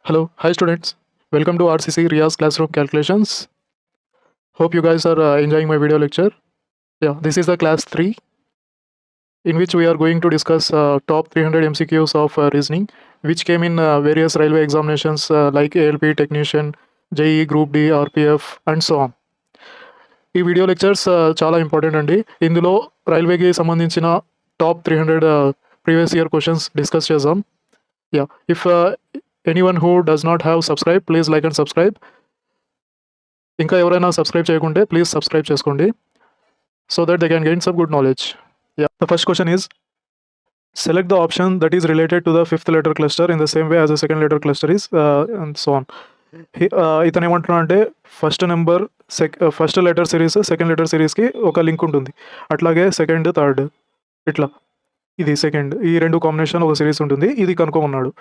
Hello, hi students. Welcome to RCC Riya's Classroom Calculations. Hope you guys are enjoying my video lecture. Yeah, this is the class 3 in which we are going to discuss top 300 MCQs of reasoning which came in various railway examinations like ALP technician, JE Group D, RPF and so on. ఈ video lectures చాలా important అండి. ఇందులో రైల్వేకి సంబంధించిన top 300 previous year questions discuss చేద్దాం. Yeah, if anyone who does not have subscribe please like and subscribe. ఇంకా ఎవరైనా subscribe చేయకుంటే ప్లీజ్ సబ్స్క్రైబ్ చేసుకోండి so that they can gain some good knowledge. Yeah, the first question is select the option that is related to the fifth letter cluster in the same way as the second letter cluster is and so on. ఇతను ఏమంటున్నా అంటే first number first letter series second letter సిరీస్కి ఒక link ఉంటుంది, అట్లాగే second third ఇట్లా ఇది second ఈ రెండు కాంబినేషన్ ఒక సిరీస్ ఉంటుంది. ఇది కనుక్కోమన్నాడు.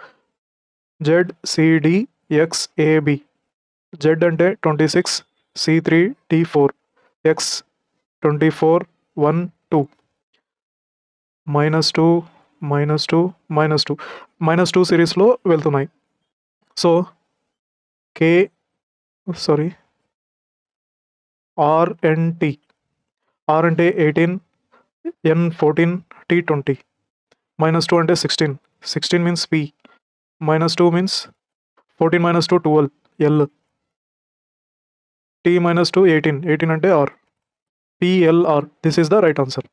ZCDXAB. Z అంటే 26, C3, T4, X 24, 1, 2, -2, -2, -2, -2 సిరీస్లో వెళ్తున్నాయి. So RNT. R అంటే 18, N 14, T 20, -2 అంటే 16, 16 means P, -2 means 14 -2 12, L, T -2 18, 18 అంటే R, PLR. This is the right answer.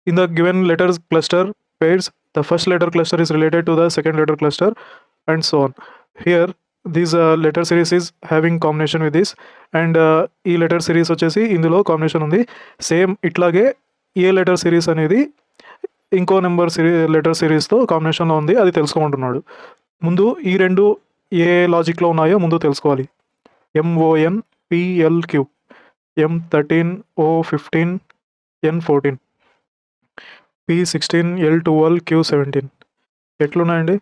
In the given letters cluster pairs, the first letter cluster is related to the second letter cluster and so on. Here this letter series is having combination with this and ఈ letter series వచ్చేసి ఇందులో combination ఉంది. Same ఇట్లాగే ఏ letter series అనేది ఇంకో number letter సిరీస్తో కాంబినేషన్లో ఉంది, అది తెలుసుకుంటున్నాడు. ముందు ఈ రెండు ఏ లాజిక్లో ఉన్నాయో ముందు తెలుసుకోవాలి. MON PLQ, M13 O15 N14, P16 L12 Q17 ఎట్లున్నాయండి?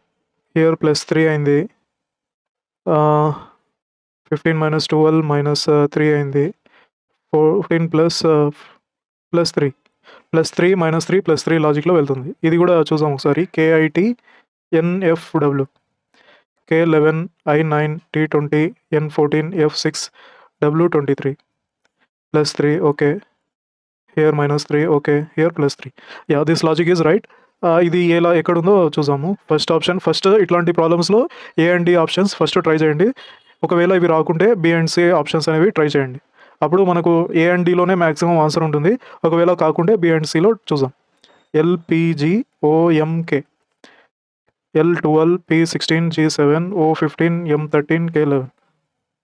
Here +3 అయింది, 15 - 12 -3 అయింది, 14 +3 +3 -3 +3 లాజిక్లో వెళ్తుంది. ఇది కూడా చూసాం ఒకసారి. KIT NFW, K11 I9 T20 N14 F6 W23 +3. Okay, here -3. Okay, here +3. Yeah, this logic is right. ఇది ఎలా ఎక్కడుందో చూసాము. ఫస్ట్ ఆప్షన్, ఫస్ట్ ఇట్లాంటి ప్రాబ్లమ్స్లో A and D options first try చేయండి. ఒకవేళ ఇవి రాకుంటే B అండ్ C ఆప్షన్స్ అనేవి ట్రై చేయండి. అప్పుడు మనకు A అండ్ Dలోనే మ్యాక్సిమం ఆన్సర్ ఉంటుంది. ఒకవేళ కాకుంటే B అండ్ Cలో చూద్దాం. LPGOMK, L12 P16 G7 O15 M13 K11,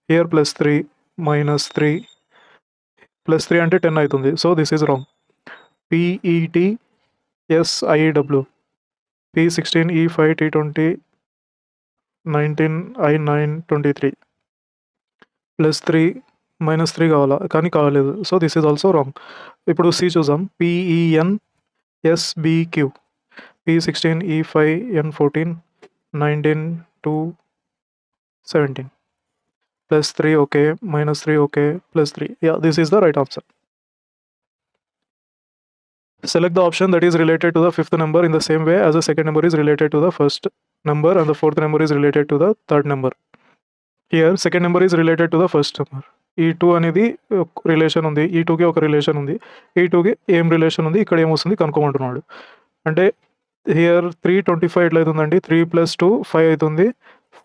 here +3 -3 +3 అంటే 10 అవుతుంది. So this is wrong. PET SIW, P16 E5 T20 19 I9 23 +3 -3 కావాలా, కానీ కావలేదు. So this is also wrong. ఇప్పుడు C చూద్దాం. PEN SBQ, P16 E5 N14 19 2 17 +3. Okay, -3. Okay, +3. Yeah, this is the right answer. Select the option that is related to the fifth number in the same way as the second number is related to the first number and the fourth number is related to the third number. Here second number is related to the first number. ఈ 2 అనేది relation ఉంది, ఈ 2కి ఒక relation ఉంది, ఈ 2కి ఏం రిలేషన్ ఉంది, ఇక్కడ ఏమొస్తుంది కనుక్కోమంటున్నాడు. అంటే హియర్ 325 ఎట్లయితుందండి? 3 + 2 5 అవుతుంది,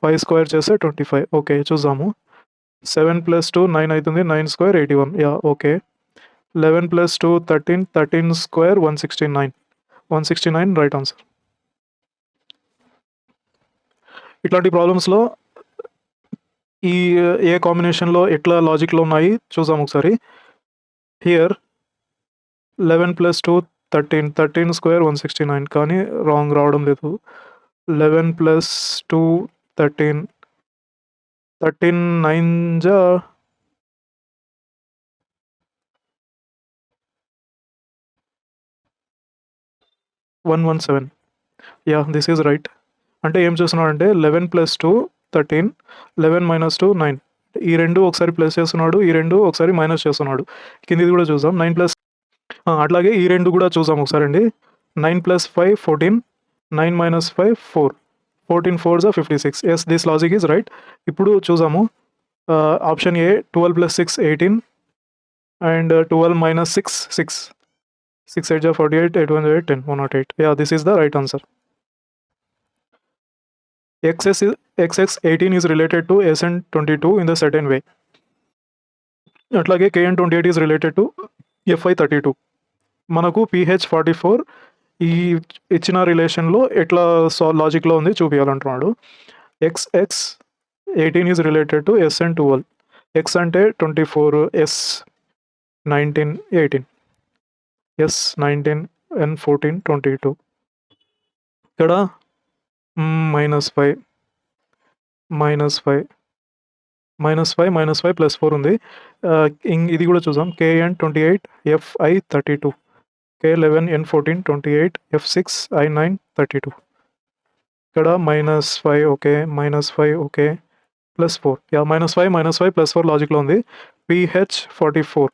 5 స్క్వేర్ చేస్తే 25. ఓకే, చూద్దాము. 7 + 2 9 అవుతుంది, 9 square 81. Yeah, okay. 11 + 2 13, 13 square 169, 169 right answer. ఇట్లాంటి ప్రాబ్లమ్స్లో ఈ ఏ కాంబినేషన్లో ఎట్లా లాజిక్లో ఉన్నాయి చూసాం ఒకసారి. హియర్ 11 + 2 13, 13 స్క్వేర్ 169, కానీ రాంగ్ రావడం లేదు. 11 + 2 13, 13 9 జా 117. Yeah, this is right. అంటే ఏం చేస్తున్నాడు అంటే 11 + 2 13, 11 - 2 9, ఈ రెండు ఒకసారి ప్లస్ చేస్తున్నాడు, ఈ రెండు ఒకసారి మైనస్ చేస్తున్నాడు. కిందిది కూడా చూద్దాం. 9 ప్లస్ అట్లాగే ఈ రెండు కూడా చూసాం ఒకసారి అండి. 9 + 5 14, 9 minus 5 4, 14 4s are 56. Yes, this logic is right. ఇప్పుడు చూసాము option A 12 plus 6 18 and 12 minus 6 6, 6 8 are 48, 8 1 8 10, 108. Yeah, this is the right answer. XX18 is related to SN22 in the certain way. అట్లాగే KN28 is related to FI32. మనకు PH44 ఈ ఇచ్చిన రిలేషన్లో ఎట్లా లాజిక్లో ఉంది చూపించాలంటున్నాడు. XX18 is related to SN12. X అంటే 24, S 19 18, S 19 N 14 22. ఇక్కడ -5 +4 ఉంది. ఇది కూడా చూసాం. KN28 FI32, K11 N14 28, F6 I9 32. ఇక్కడ -5 ఓకే, -5 ఓకే, +4. యా -5 +4 లాజిక్లో ఉంది. PH44,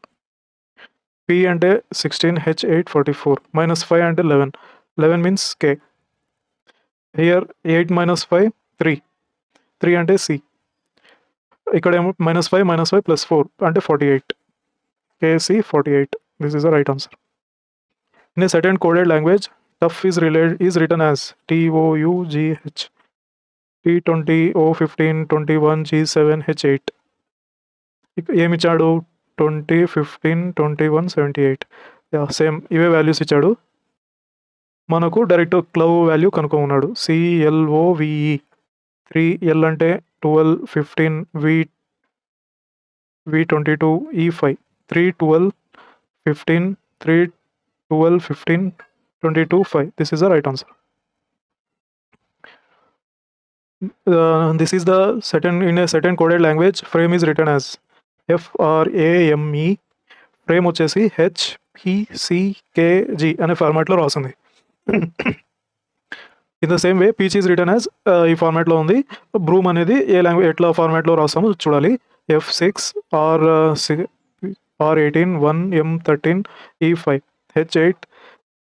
P అంటే 16, H8 44, -5 అంటే 11, 11 మీన్స్ K. హియర్ 8 - 5 3, 3 అంటే C. ఇక్కడ ఏమో -5 +4 అంటే 48, KC 48. This is the right answer. In a certain coded language, tough is written as TOUGH, T20 O15 21 G7 H8. ఏమి ఇచ్చాడు? 20 15 21 78. సేమ్ ఇవే వాల్యూస్ ఇచ్చాడు. మనకు డైరెక్ట్ క్లవ్ వాల్యూ కనుక్కున్నాడు. CLOVE 3, L అంటే 12 15, V22 E5, 3 12 15, 3 12 15 22 5. This is the right answer. This is the in a certain coded language, frame is written as FRAME. Frame వచ్చేసి HPCKG అనే ఫార్మాట్లో రాస్తుంది. In the same way peach is return as ఈ ఫార్మాట్లో ఉంది. Broom అనేది ఏ language ఎట్లా ఫార్మాట్లో రాస్తామో చూడాలి. F6 R18 1 M13 E5, H8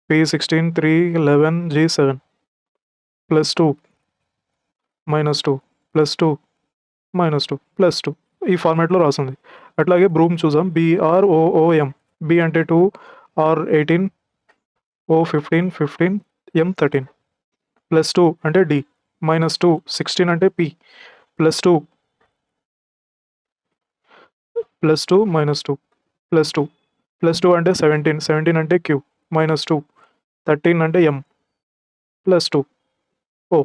P16 3 11 G7, +2 -2 +2 -2 +2 ఈ ఫార్మాట్లో రాస్తుంది. అట్లాగే బ్రూమ్ చూసాం. BROOM, B అంటే 2, R18 O15 15 M13, +2 అంటే D, -2 16 అంటే P, +2 +2 -2 +2 అంటే 17, 17 అంటే Q, -2 13 అంటే M, +2 O,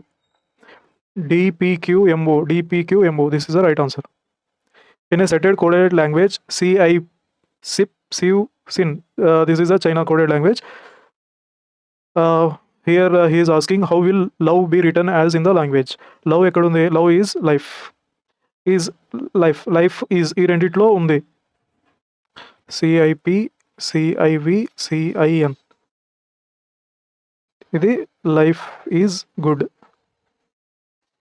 DPQMO. This is the right answer. In a certain coded language, CIPSIN, this is a China coded language. Here he is asking how will love be written as in the language. Love ekkada undi? Love is life. Life is ఈ రెండిట్లో ఉంది. CIP CIV CIN, ఇది life is good.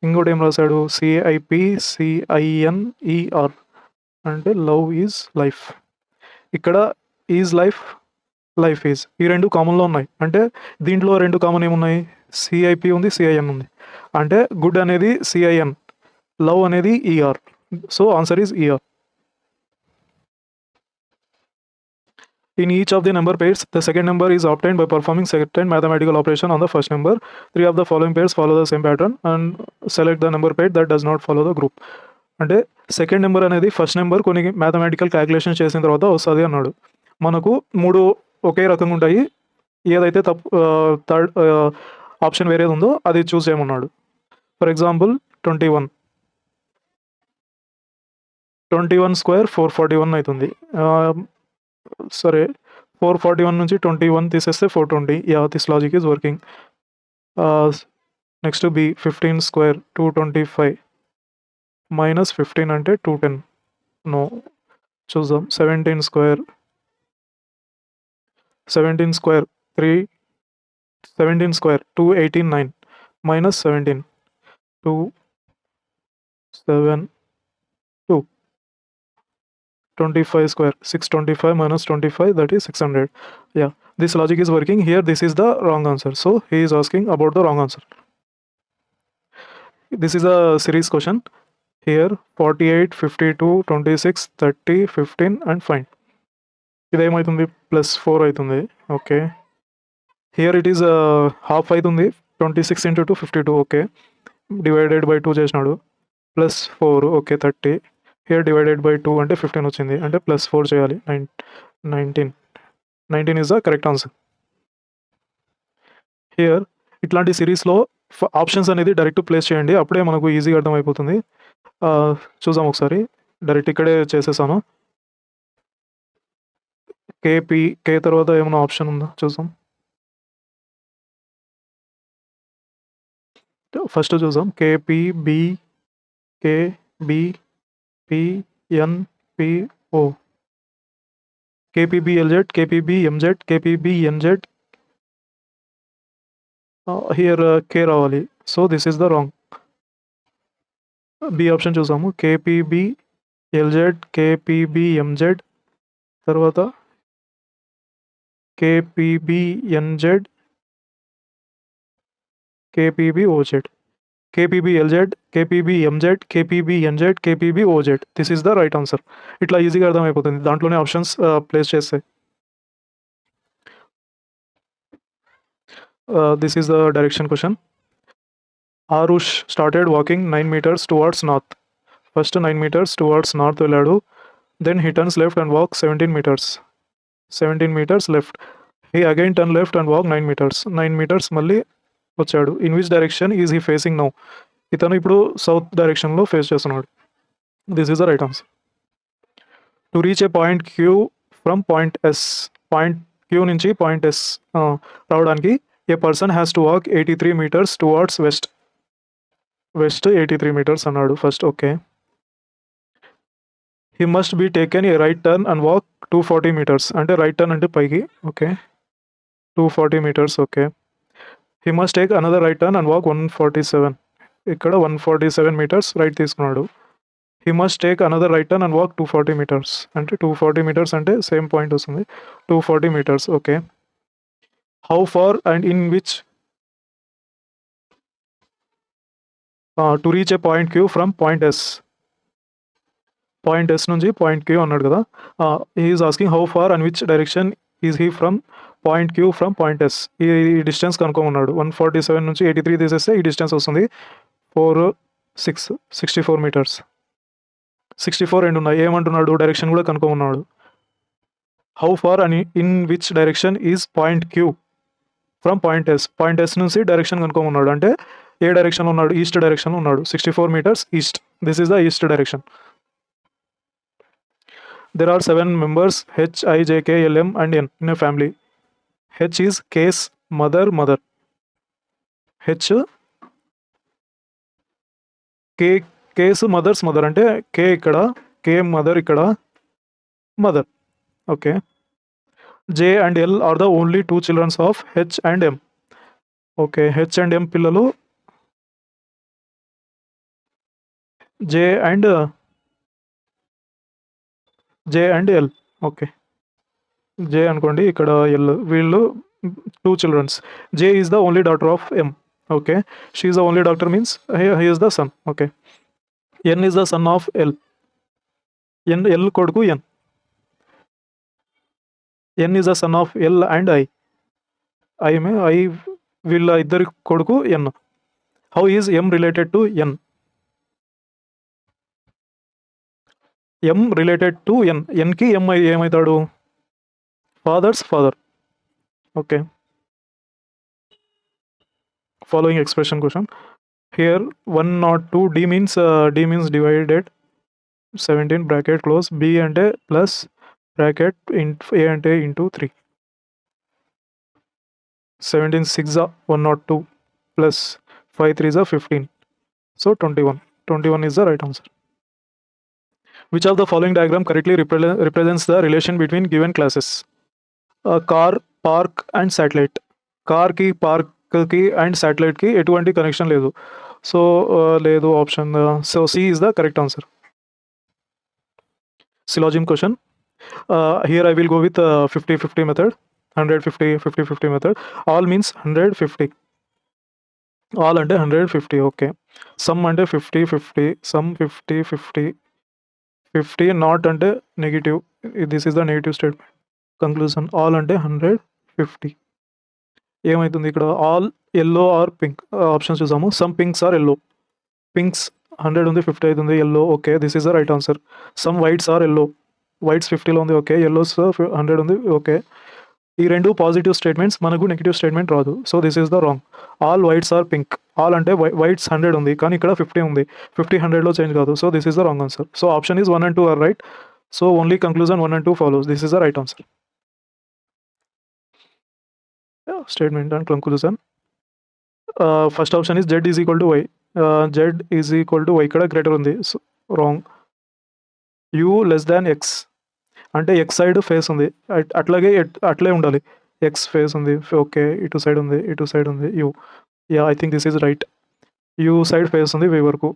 ఇంకోటి ఏం రాశాడు? CIP CINER అంటే love is life. ఇక్కడ is life, life is, ఈ రెండు కామన్లో ఉన్నాయి. అంటే దీంట్లో రెండు కామన్ ఏమున్నాయి? CIP ఉంది, CIN ఉంది. అంటే గుడ్ అనేది CIN, లవ్ అనేది ER. So answer is ER. In each of the number pairs, the second number is obtained by performing certain mathematical operation on the first number. 3 of the following pairs follow the same pattern and select the number pair that does not follow the group. అంటే second number అనేది first number కొన్ని mathematical calculation చేసిన తర్వాత వస్తుంది అన్నాడు. మనకు 3 ఒకే రకంగా ఉంటాయి. ఏదైతే థర్డ్ ఆప్షన్ వేరేది ఉందో అది చూస్ చేయమన్నాడు. ఫర్ ఎగ్జాంపుల్ 21 స్క్వేర్ 441 అవుతుంది. సరే, 441 నుంచి 21 తీసేస్తే 420. Yeah, this logic is working. Next B 15 square 225 -15 అంటే 210. నో, చూద్దాం. 17 square 289 -17 2 7 2 25 square. 625 minus 25, that is 600. Yeah, this logic is working. Here this is the wrong answer, so he is asking about the wrong answer. This is a series question. Here 48, 52, 26, 30, 15 and find. ఇదేమవుతుంది +4 అవుతుంది. Okay, here it is half అవుతుంది. 26 into 2 52. Okay, divided by 2 చేసినాడు. +4. Okay, 30. Here divided by 2 అంటే 15 వచ్చింది, అంటే +4 చేయాలి. 19 is the correct answer. Here ఇట్లాంటి సిరీస్లో options అనేది డైరెక్ట్ ప్లేస్ చేయండి, అప్పుడే మనకు ఈజీగా అర్థమైపోతుంది. చూద్దాం ఒకసారి. డైరెక్ట్ ఇక్కడే చేసేసాను. కే తర్వాత ఏమైనా ఆప్షన్ ఉందా చూద్దాం. ఫస్ట్ చూద్దాం. KPB KBPNPO KPBLZ KPBMZ KPBNZ. Here K రావాలి, so this is the wrong. B option చూసాము. KPBLZ KPBMZ తర్వాత KPBNZ KPBOZ. KPBLZ KPBMZ KPBNZ KPBOZ. This is the right answer. ఇట్లా ఈజీగా అర్థమైపోతుంది, దాంట్లోనే ఆప్షన్స్ ప్లేస్ చేస్తే. This is the direction question. Aarush started walking 9 meters towards north. First 9 meters towards north వెళ్ళాడు. Then he turns left and walk 17 meters. 17 meters left. He again turn left and walk 9 meters. 9 meters మళ్ళీ వచ్చాడు. In which direction is he facing now? ఇతను ఇప్పుడు south డైరెక్షన్లో face చేస్తున్నాడు. This is the right answer. To reach a point Q from point S. Point Q నుంచి point S రావడానికి a person has to walk 83 meters towards west. West 83 meters అన్నాడు first. Okay, he must be taken a right turn and walk 240 meters. అంటే right turn అంటే పైకి. Okay, 240 meters. Okay, he must take another right turn and walk 147. ఇక్కడ 147 meters right తీసుకున్నాడు. He must take another right turn and walk 240 meters. అంటే 240 meters అంటే same point వస్తుంది, 240 meters. Okay, how far and in which to reach a point Q from point S. Point S నుంచి point Q అన్నాడు కదా. He is asking how far and which direction is he from point Q from point S. ఈ distance కనుక్కోమన్నాడు. 147 నుంచి 83 తీసేస్తే ఈ distance వస్తుంది 64 meters. 64 రెండు ఉన్నాయి. ఏమంటున్నాడు? డైరెక్షన్ కూడా కనుక్కోమన్నాడు. How far and in which direction is point Q from point S. Point S నుంచి డైరెక్షన్ కనుక్కోమన్నాడు. అంటే ఏ డైరెక్షన్లో ఉన్నాడు? ఈస్ట్ డైరెక్షన్లో ఉన్నాడు. 64 meters east. This is the east direction. There are 7 members H, I, J, K, L, M and N in a family. H is K's mother. H K's mother's mother అంటే K ఇక్కడ, K mother ఇక్కడ, mother. Okay. J and L are the only 2 children of H and M. Okay, H and M పిల్లలు. J and L. Okay, J అనుకోండి, ఇక్కడ L. వీళ్ళు 2 children. J is the only daughter of M. Okay, she is the only daughter means he is the son. Okay, N is the son of L. L కొడుకు N. N is the son of L and I. I వీళ్ళ ఇద్దరి కొడుకు N. How is M related to N? M related to N. N కి M ఏమవుతాడు? Father's father. Okay, following expression question. Here 102. D means divided. 17 bracket close. B అంటే plus bracket A అంటే into 3. 17 6 102 plus 5 3 15. So 21. 21 is the right answer. Which of the following diagram correctly represents the relation between given classes? Car, park and satellite. Car కి, park కి and satellite కి ఎటువంటి connection లేదు. So లేదు option. So C is the correct answer. syllogism question. Here I will go with 50-50 method, 100-50, 50-50 method. All means 150. All under 150, okay. Some under 50-50, some 50-50, 50 not under negative. This is the negative statement. Conclusion, all under 150. ఏమైతుంది ఇక్కడ all yellow are pink options చూసాము. Some pinks are yellow. Pinks 100 ఉంది, 50 అవుతుంది, yellow okay, this is the right answer. Some whites are yellow, whites 50లో ఉంది, okay, yellows 100 ఉంది, okay. ఈ రెండు పాజిటివ్ స్టేట్మెంట్స్, మనకు నెగిటివ్ స్టేట్మెంట్ రాదు, so this is the wrong. All whites are pink, all అంటే వైట్స్ 100 ఉంది, కానీ ఇక్కడ 50 ఉంది, 50 100లో చేంజ్ కాదు, so this is the wrong answer. So option is 1 and 2 are right, so only conclusion 1 and 2 follows. This is the right answer. Statement and conclusion. First option is z is equal to y. Z is equal to y ఇక్కడ greater ఉంది, so wrong. u less than x అంటే x side face ఉంది, అట్లాగే అట్లే ఉండాలి, x face ఉంది, okay, ఇటు side ఉంది, ఇటు సైడ్ ఉంది u. Yeah, I think this is right. u side face ఉంది v వరకు,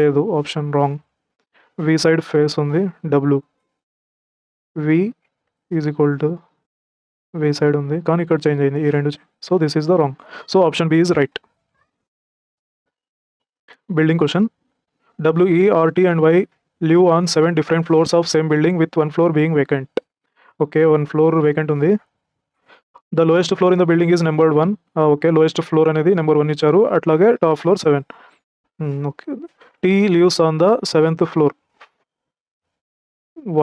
లేదు, option wrong. v side face ఉంది w, v is equal to way side ఉంది, కానీ ఇక్కడ చేంజ్ అయింది ఈ రెండు, so this is the wrong. So option B is right. Building question. W, E, R, T and Y live on 7 different floors of same building with one floor being vacant. Okay, one floor vacant ఉంది. The lowest floor in the building is numbered 1. Okay, lowest floor అనేది number 1 ఇచ్చారు, అట్లాగే top floor 7. Okay. T lives on the 7th floor.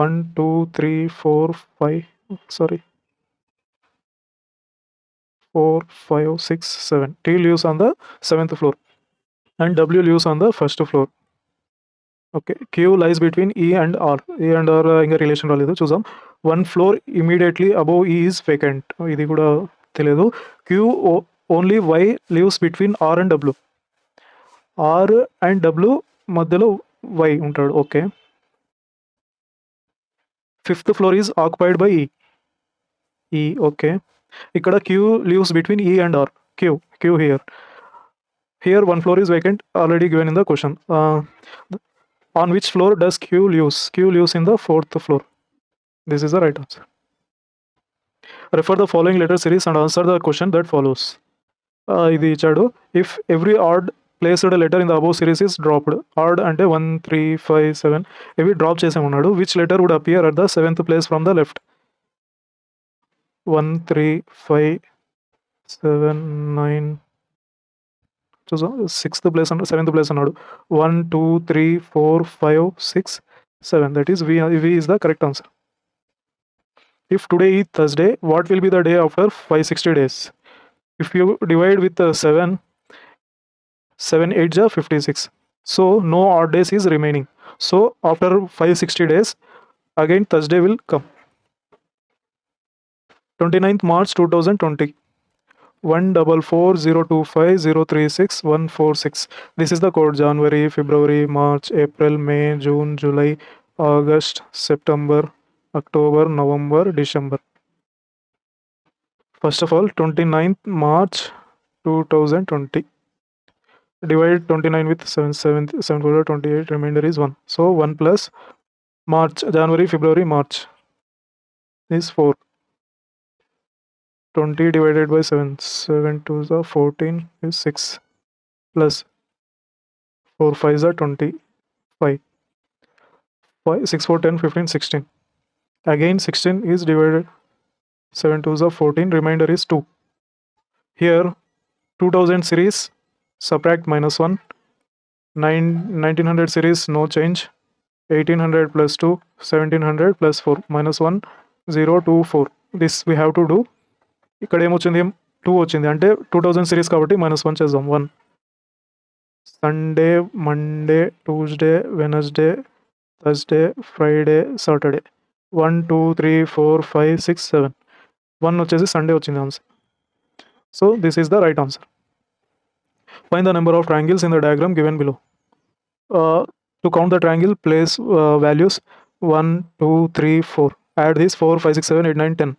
1, 2, 3, 4, 5, sorry, 4, 5, 6, 7. T lives on the 7th floor and W lives on the first floor. Okay, Q lies between E and R. E and R ఇంకా relation రాలేదు, చూద్దాం. 1 floor immediately above E is vacant. ఇది కూడా తెలియదు. Q only Y lives between R and W. R and W మధ్యలో Y ఉంటాడు, okay. 5th floor is occupied by E. E, okay. ఇక్కడ Q lives between E and R. Q here. Here 1 floor is vacant, already given in the question. On which floor does Q lives? Q lives in the 4th floor. This is the right answer. Refer the following letter series and answer the question that follows. ఇది ఇచ్చాడు. If every odd placed letter in the above series is dropped. Odd అంటే 1, 3, 5, 7 ఇవి drop చేసామన్నాడు. Which letter would appear at the 7th place from the left? 1, 3, 5, 7, 9, 6th place and 7th place అన్నాడు. 1, 2, 3, 4, 5, 6, 7. That is V is the correct answer. If today is Thursday, what will be the day after 560 days? If you divide with 7, 7 8 is 56. So no odd days is remaining. So after 560 days, again Thursday will come. 29th March 2020. 144025036 This is the code. January, February, March, April, May, June, July, August, September, October, November, December. First of all, 29th March 2020. Divide 29 with 7, 28, remainder is 1. So 1 plus March, January, February, March is 4. 20 divided by 7, 7 2s are 14 is 6 plus 4 5s are 25. 6 4 10 15 16. Again 16 is divided, 7 2s are 14, remainder is 2. Here 2000 series, subtract minus 1. 1900 series, no change. 1800 plus 2, 1700 plus 4, minus 1, 0, 2, 4. This we have to do. ఇక్కడ ఏమొచ్చింది, 2 వచ్చింది, అంటే 2000 series కాబట్టి -1 చేద్దాం. 1 Sunday, Monday, Tuesday, Wednesday, Thursday, Friday, Saturday. 1 2 3 4 5 6 7. 1 వచ్చేసి Sunday వచ్చింది answer. So this is the right answer. Find the number of triangles in the diagram given below. To count the triangle, place values 1 2 3 4. Add this 4 5 6 7 8 9 10.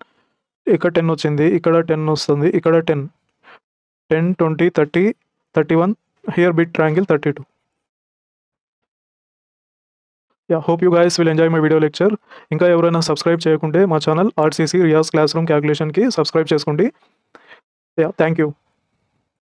ఇక్కడ 10 వచ్చింది, ఇక్కడ 10 వస్తుంది, ఇక్కడ 10, 10 20 30 31. Here bit triangle 32. Yeah hope you guys will enjoy my video lecture. ఇంకా ఎవరైనా subscribe చేయకుంటే మా channel R C C Riaz classroom క్యాల్కులేషన్కి సబ్స్క్రైబ్ చేసుకోండి. Yeah thank you.